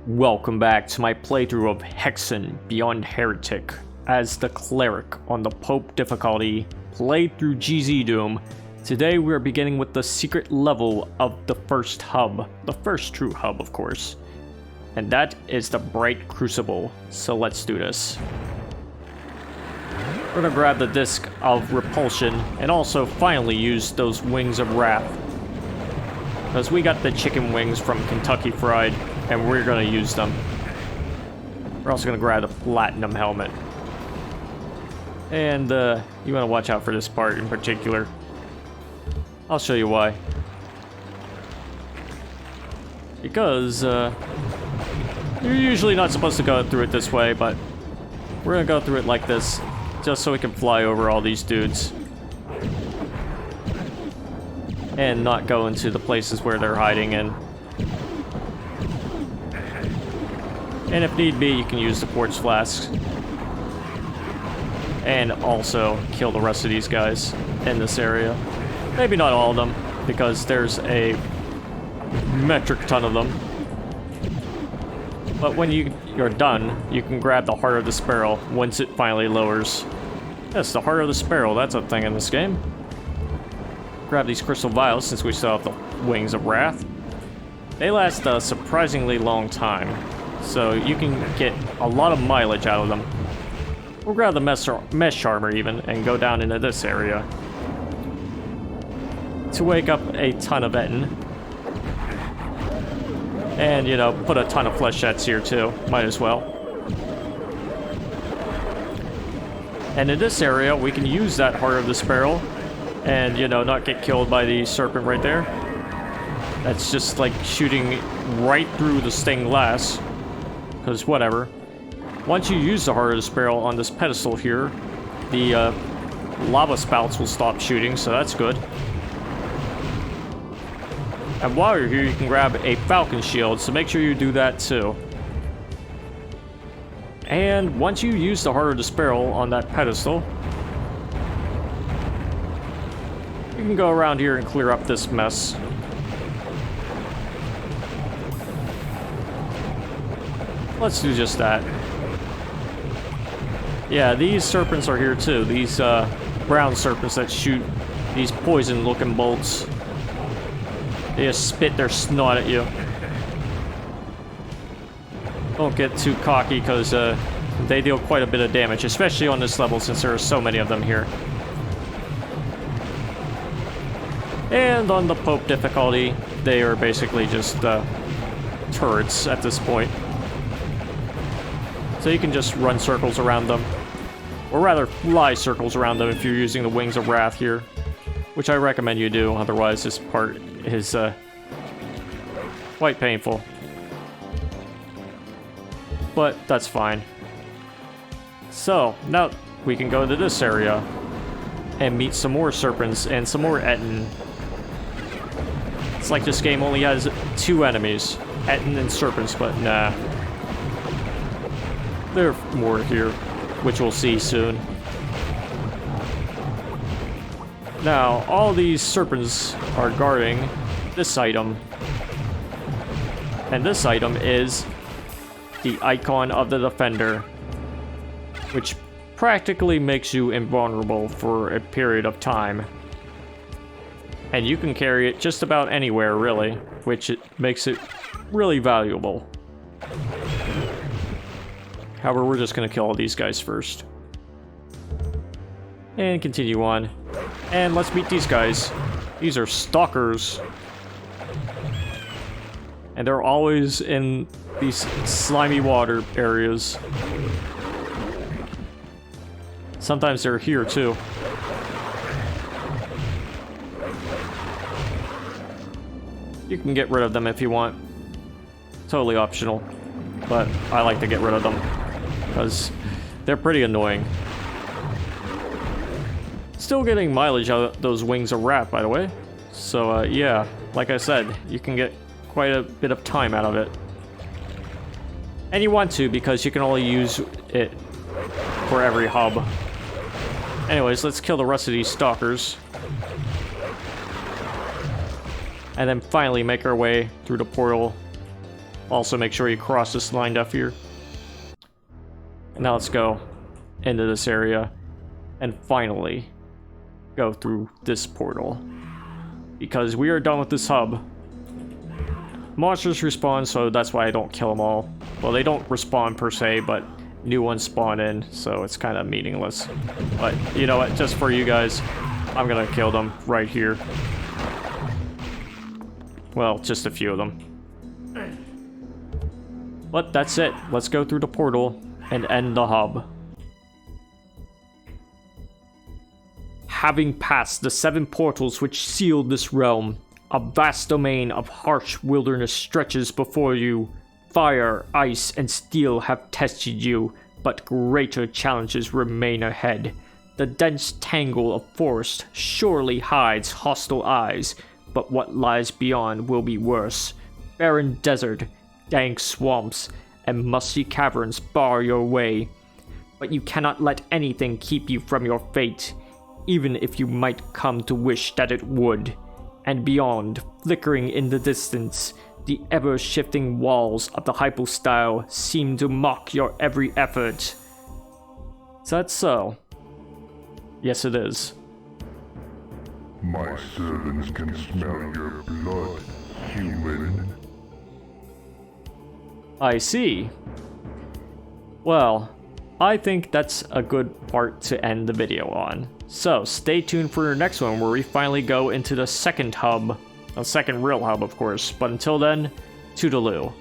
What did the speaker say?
Welcome back to my playthrough of Hexen Beyond Heretic as the Cleric on the Pope difficulty, played through GZDoom. Today we are beginning with the secret level of the first hub, the first true hub of course, and that is the Bright Crucible. So let's do this. We're gonna grab the disc of repulsion and also finally use those wings of wrath, because we got the chicken wings from Kentucky Fried and we're gonna use them. We're also gonna grab the platinum helmet. And you wanna watch out for this part in particular. I'll show you why. Because you're usually not supposed to go through it this way, but we're gonna go through it like this, just so we can fly over all these dudes. And not go into the places where they're hiding in. And if need be, you can use the quartz flasks. And also kill the rest of these guys in this area. Maybe not all of them, because there's a metric ton of them. But when you're done, you can grab the Heart of the Sparrow once it finally lowers. Yes, the Heart of the Sparrow, that's a thing in this game. Grab these crystal vials since we still have the Wings of Wrath. They last a surprisingly long time, so you can get a lot of mileage out of them. We'll grab the mesh armor even and go down into this area to wake up a ton of Etten. And, you know, put a ton of fleshettes here too, might as well. And in this area, we can use that Heart of the Sparrow and, you know, not get killed by the serpent right there. That's just like shooting right through the stained glass. Because whatever. Once you use the Heart of the Sparrow on this pedestal here, the lava spouts will stop shooting, so that's good. And while you're here, you can grab a Falcon Shield, so make sure you do that too. And once you use the Heart of the Sparrow on that pedestal, you can go around here and clear up this mess. Let's do just that. Yeah, these serpents are here too. These brown serpents that shoot these poison-looking bolts. They just spit their snot at you. Don't get too cocky, because they deal quite a bit of damage, especially on this level since there are so many of them here. And on the Pope difficulty, they are basically just turrets at this point. So you can just run circles around them. Or rather, fly circles around them if you're using the Wings of Wrath here. Which I recommend you do, otherwise this part is quite painful. But that's fine. So, now we can go to this area and meet some more serpents and some more Etten. It's like this game only has two enemies, Etten and serpents, but nah. There are more here, which we'll see soon. Now, all these serpents are guarding this item. And this item is the Icon of the Defender, which practically makes you invulnerable for a period of time. And you can carry it just about anywhere, really, which makes it really valuable. However, we're just going to kill all these guys first. And continue on. And let's meet these guys. These are Stalkers. And they're always in these slimy water areas. Sometimes they're here too. You can get rid of them if you want. Totally optional. But I like to get rid of them, because they're pretty annoying. Still getting mileage out of those Wings of Wrath, by the way. So, yeah, like I said, you can get quite a bit of time out of it. And you want to, because you can only use it for every hub. Anyways, let's kill the rest of these Stalkers. And then finally make our way through the portal Also make sure you cross this line up here. And now let's go into this area and finally go through this portal. Because we are done with this hub. Monsters respawn, so that's why I don't kill them all. Well, they don't respawn per se, but new ones spawn in, so it's kind of meaningless. But you know what, just for you guys, I'm gonna kill them right here. Well, just a few of them. But that's it. Let's go through the portal and end the hub. Having passed the 7 portals which sealed this realm, a vast domain of harsh wilderness stretches before you. Fire, ice, and steel have tested you, but greater challenges remain ahead. The dense tangle of forest surely hides hostile eyes, but what lies beyond will be worse. Barren desert, dank swamps, and musty caverns bar your way. But you cannot let anything keep you from your fate, even if you might come to wish that it would. And beyond, flickering in the distance, the ever-shifting walls of the hypostyle seem to mock your every effort. Is that so? Yes, it is. My servants can smell your blood, human. I see. Well, I think that's a good part to end the video on. So, stay tuned for your next one where we finally go into the second hub. A second real hub, of course. But until then, toodaloo.